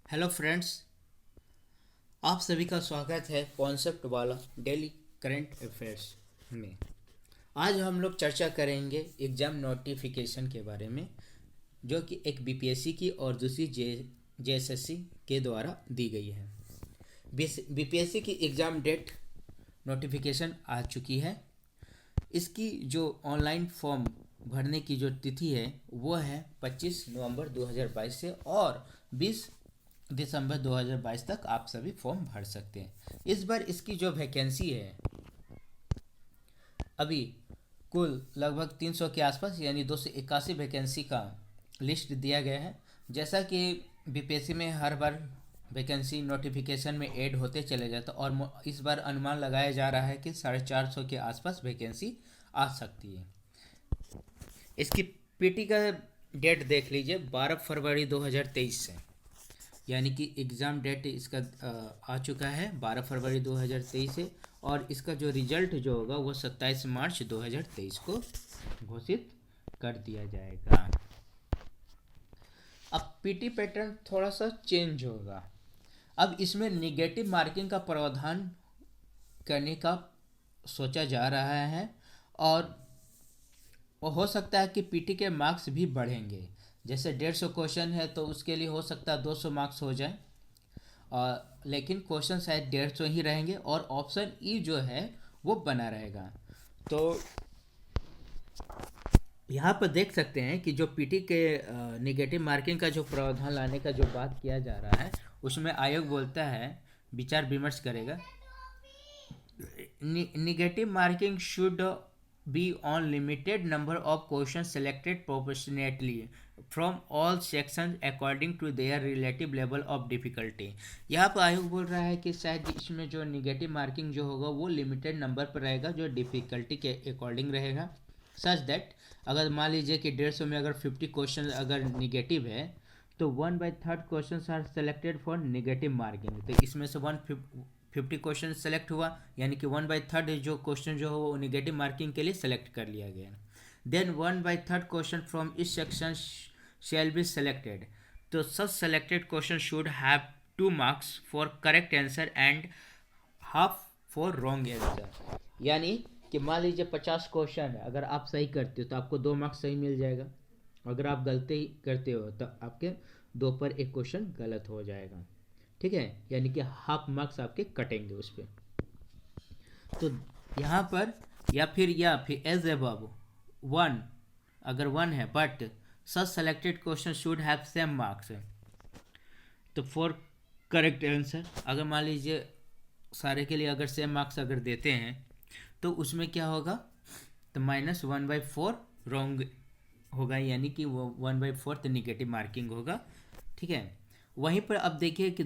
Hello friends, आप सभी का स्वागत है कॉन्सेप्ट वाला डेली करंट अफेयर्स में। आज हम लोग चर्चा करेंगे एग्ज़ाम नोटिफिकेशन के बारे में, जो कि एक बीपीएससी की और दूसरी जेएसएससी के द्वारा दी गई है। बीपीएससी की एग्ज़ाम डेट नोटिफिकेशन आ चुकी है। इसकी जो ऑनलाइन फॉर्म भरने की जो तिथि है वो है 25 नवंबर 2022 से, और 20 दिसंबर 2022 तक आप सभी फॉर्म भर सकते हैं। इस बार इसकी जो वैकेंसी है अभी कुल लगभग 300 के आसपास, यानी 281 वैकेंसी का लिस्ट दिया गया है। जैसा कि बीपीएससी में हर बार वैकेंसी नोटिफिकेशन में ऐड होते चले जाते, और इस बार अनुमान लगाया जा रहा है कि 450 के आसपास वैकेंसी आ सकती है। इसकी पीटी का डेट देख लीजिए, 12 फरवरी 2023 से, यानी कि एग्ज़ाम डेट इसका आ चुका है 12 फरवरी 2023 से, और इसका जो रिजल्ट जो होगा वो 27 मार्च 2023 को घोषित कर दिया जाएगा। अब पीटी पैटर्न थोड़ा सा चेंज होगा। अब इसमें निगेटिव मार्किंग का प्रावधान करने का सोचा जा रहा है, और हो सकता है कि पीटी के मार्क्स भी बढ़ेंगे। जैसे 150 क्वेश्चन है तो उसके लिए हो सकता है 200 मार्क्स हो जाए, लेकिन क्वेश्चन शायद 150 ही रहेंगे, और ऑप्शन ई जो है वो बना रहेगा। तो यहाँ पर देख सकते हैं कि जो पीटी के निगेटिव मार्किंग का जो प्रावधान लाने का जो बात किया जा रहा है, उसमें आयोग बोलता है, विचार विमर्श करेगा। Negative marking should be on limited number of questions selected proportionately from all sections according to their relative level of difficulty। यहाँ पर आयोग बोल रहा है कि शायद इसमें जो निगेटिव मार्किंग जो होगा वो लिमिटेड नंबर पर रहेगा, जो डिफ़िकल्टी के अकॉर्डिंग रहेगा। सच दैट अगर मान लीजिए कि 150 में अगर 50 क्वेश्चन अगर निगेटिव है, तो 1/3 question are selected for negative marking. तो इसमें से 150 क्वेश्चन सेलेक्ट हुआ, यानी कि 1/3 जो क्वेश्चन जो हो वो निगेटिव मार्किंग के लिए सेलेक्ट कर लिया गया। देन 1/3 क्वेश्चन फ्रॉम इस सेक्शन शैल बी सेलेक्टेड। तो such selected question should have 2 marks for correct answer and half for wrong answer. यानी कि मान लीजिए 50 क्वेश्चन है, अगर आप सही करते हो तो आपको 2 मार्क्स सही मिल जाएगा। अगर आप गलती करते हो तो आपके 2 पर 1 क्वेश्चन गलत हो जाएगा। ठीक है, यानी कि हाफ मार्क्स आपके कटेंगे उस पर। तो यहाँ पर या फिर एज अबव 1, अगर 1 है but such selected question should have same marks. तो फॉर करेक्ट आंसर अगर मान लीजिए सारे के लिए अगर सेम मार्क्स अगर देते हैं तो उसमें क्या होगा, तो -1/4 रॉन्ग होगा, यानी कि वो 1/4 निगेटिव मार्किंग होगा। ठीक है, वहीं पर अब देखिए कि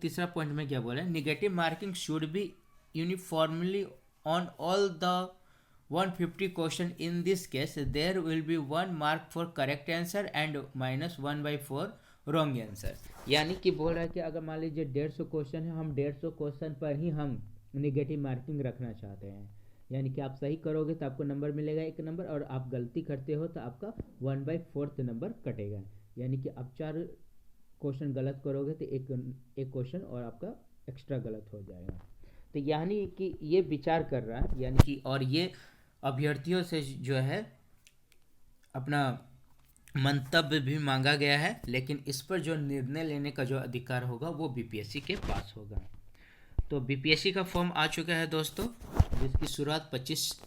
तीसरा पॉइंट में क्या बोला है, negative marking should be uniformly on all the 150 question. In this case there will be 1 mark for correct answer and -1/4 wrong answer. यानी कि बोल रहा है कि अगर मान लीजिए 150 क्वेश्चन है, हम 150 क्वेश्चन पर ही हम निगेटिव मार्किंग रखना चाहते हैं। यानी कि आप सही करोगे तो आपको नंबर मिलेगा 1 नंबर, और आप गलती करते हो तो आपका 1/4 नंबर कटेगा। यानी कि आप 4 क्वेश्चन गलत करोगे तो एक क्वेश्चन और आपका एक्स्ट्रा गलत हो जाएगा। तो यानी कि ये विचार कर रहा है, यानी कि और ये अभ्यर्थियों से जो है अपना मंतव्य भी मांगा गया है, लेकिन इस पर जो निर्णय लेने का जो अधिकार होगा वो बीपीएससी के पास होगा। तो बीपीएससी का फॉर्म आ चुका है दोस्तों, जिसकी शुरुआत 25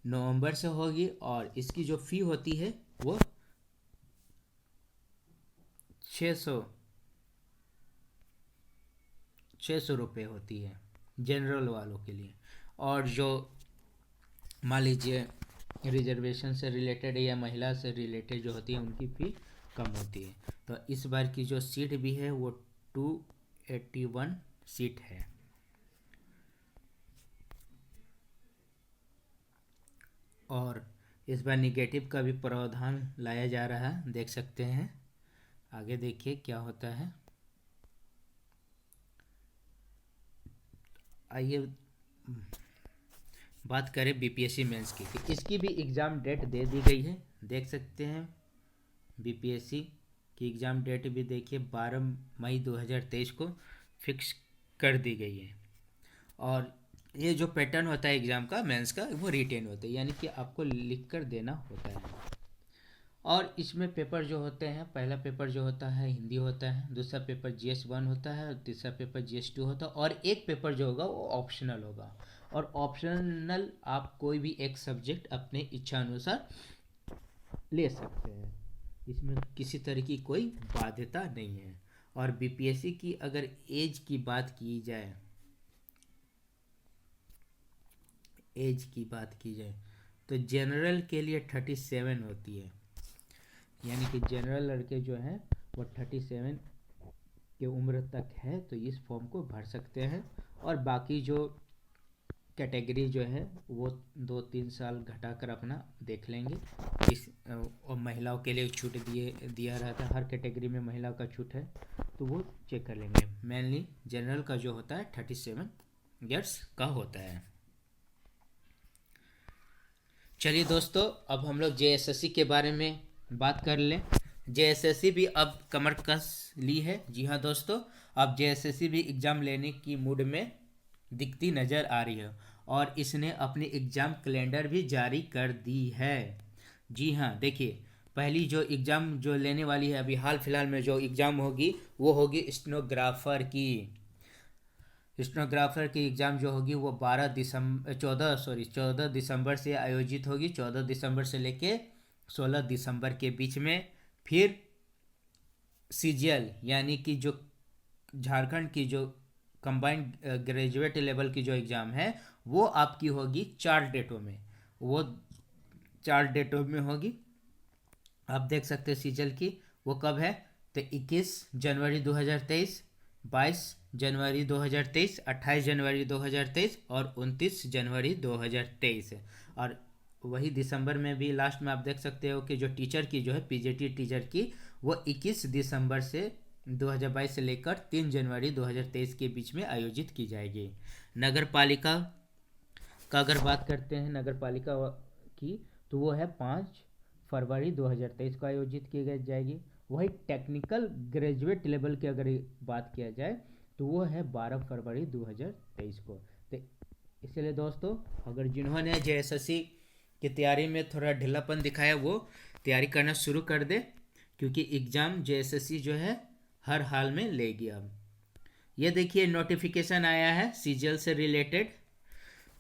नवंबर से होगी, और इसकी जो फ़ी होती है वो 600 रुपये होती है जनरल वालों के लिए। और जो मान लीजिए रिजर्वेशन से रिलेटेड या महिला से रिलेटेड जो होती है उनकी फ़ी कम होती है। तो इस बार की जो सीट भी है वो 281 सीट है। और इस बार निगेटिव का भी प्रावधान लाया जा रहा है, देख सकते हैं। आगे देखिए क्या होता है। आइए बात करें बीपीएससी मेंस की, तो इसकी भी एग्ज़ाम डेट दे दी गई है, देख सकते हैं। बीपीएससी कि एग्ज़ाम डेट भी देखिए 12 मई 2023 को फिक्स कर दी गई है। और ये जो पैटर्न होता है एग्ज़ाम का मेंस का वो रिटेन होता है, यानी कि आपको लिख कर देना होता है। और इसमें पेपर जो होते हैं, पहला पेपर जो होता है हिंदी होता है, दूसरा पेपर GS1 होता है, और तीसरा पेपर GS2 होता है, और एक पेपर जो होगा वो ऑप्शनल होगा। और ऑप्शनल आप कोई भी एक सब्जेक्ट अपने इच्छा अनुसार ले सकते हैं, इसमें किसी तरह की कोई बाध्यता नहीं है। और BPSC की अगर एज की बात की जाए, तो जनरल के लिए 37 होती है, यानी कि जनरल लड़के जो हैं वो 37 की उम्र तक है तो इस फॉर्म को भर सकते हैं। और बाकी जो कैटेगरी जो है वो 2-3 साल घटाकर अपना देख लेंगे। और महिलाओं के लिए छूट दिया रहता है, हर कैटेगरी में महिला का छूट है तो वो चेक कर लेंगे। मेनली जनरल का जो होता है 37 ईयर्स का होता है। चलिए दोस्तों, अब हम लोग JSSC के बारे में बात कर लें। JSSC भी अब कमर कस ली है। जी हाँ दोस्तों, अब JSSC भी एग्ज़ाम लेने की मूड में दिखती नज़र आ रही है, और इसने अपनी एग्ज़ाम कैलेंडर भी जारी कर दी है। जी हाँ, देखिए पहली जो एग्ज़ाम जो लेने वाली है अभी हाल फिलहाल में जो एग्ज़ाम होगी वो होगी स्टेनोग्राफर की। स्टेनोग्राफर की एग्ज़ाम जो होगी वो 14 दिसंबर से आयोजित होगी, 14 दिसंबर से लेके 16 दिसंबर के बीच में। फिर CGL यानी कि जो झारखंड की जो कंबाइंड ग्रेजुएट लेवल की जो एग्ज़ाम है वो आपकी होगी 4 डेटों में, वो 4 डेटों में होगी। आप देख सकते हैं CGL की वो कब है, तो 21 जनवरी 2023, 22 जनवरी 2023, 28 जनवरी 2023 और 29 जनवरी 2023 है। और वही दिसंबर में भी लास्ट में आप देख सकते हो कि जो टीचर की जो है PGT टीचर की वो 21 दिसंबर से 2022 से लेकर 3 जनवरी 2023 के बीच में आयोजित की जाएगी। नगर पालिका का अगर बात करते हैं नगर पालिका की, तो वो है 5 फरवरी 2023 को आयोजित की जाएगी। वही टेक्निकल ग्रेजुएट लेवल की अगर बात किया जाए तो वो है 12 फरवरी 2023 को। तो इसलिए दोस्तों, अगर जिन्होंने JSSC की तैयारी में थोड़ा ढीलापन दिखाया वो तैयारी करना शुरू कर दे, क्योंकि एग्ज़ाम JSSC जो है हर हाल में लेगी। अब ये देखिए नोटिफिकेशन आया है CGL से रिलेटेड।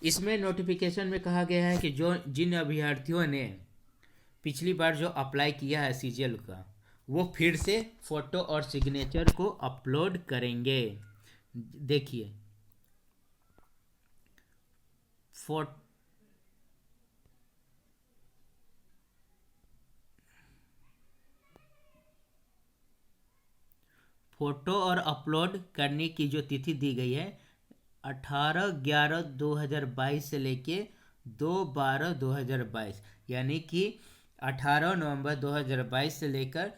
इसमें नोटिफिकेशन में कहा गया है कि जो जिन अभ्यर्थियों ने पिछली बार जो अप्लाई किया है CGL का, वो फिर से फ़ोटो और सिग्नेचर को अपलोड करेंगे। देखिए फोटो और अपलोड करने की जो तिथि दी गई है 18/11/2022 से लेके 2/12/2022, यानी कि 18 नवंबर 2022 से लेकर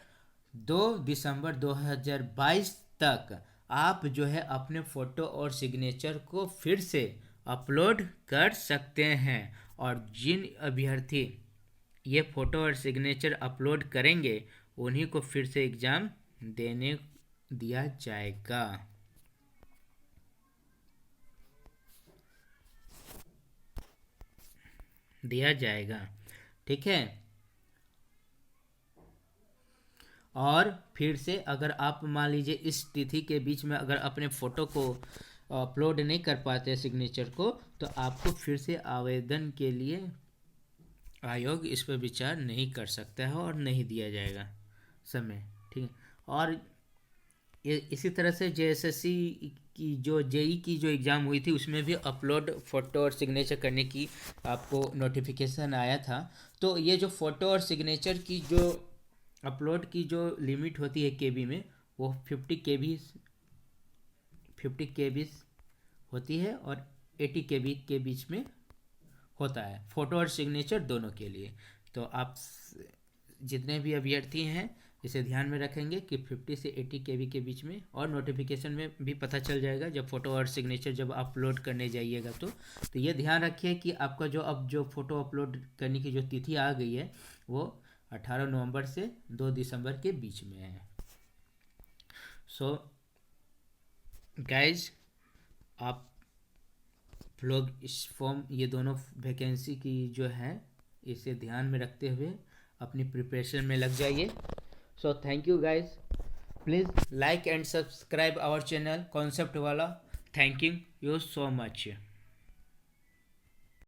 2 दिसंबर 2022 तक आप जो है अपने फ़ोटो और सिग्नेचर को फिर से अपलोड कर सकते हैं। और जिन अभ्यर्थी ये फ़ोटो और सिग्नेचर अपलोड करेंगे उन्हीं को फिर से एग्ज़ाम देने दिया जाएगा। ठीक है। और फिर से अगर आप मान लीजिए इस तिथि के बीच में अगर अपने फ़ोटो को अपलोड नहीं कर पाते सिग्नेचर को, तो आपको फिर से आवेदन के लिए आयोग इस पर विचार नहीं कर सकता है और नहीं दिया जाएगा समय। ठीक है। और इसी तरह से JSSC की जो JEE की जो एग्ज़ाम हुई थी उसमें भी अपलोड फ़ोटो और सिग्नेचर करने की आपको नोटिफिकेशन आया था। तो ये जो फ़ोटो और सिग्नेचर की जो अपलोड की जो लिमिट होती है KB में, वो 50 KB होती है और 80 KB के बीच में होता है, फ़ोटो और सिग्नेचर दोनों के लिए। तो आप जितने भी अभ्यर्थी हैं इसे ध्यान में रखेंगे कि 50 से 80 KB के बीच में, और नोटिफिकेशन में भी पता चल जाएगा जब फ़ोटो और सिग्नेचर जब अपलोड करने जाइएगा तो ये ध्यान रखिए कि आपका जो अब जो फ़ोटो अपलोड करने की जो तिथि आ गई है वो 18 नवंबर से 2 दिसंबर के बीच में है। सो गाइज, आप लोग इस फॉर्म, ये दोनों वैकेंसी की जो है, इसे ध्यान में रखते हुए अपनी प्रिपरेशन में लग जाइए. So thank you guys. Please like and subscribe our channel concept वाला. Thank you so much.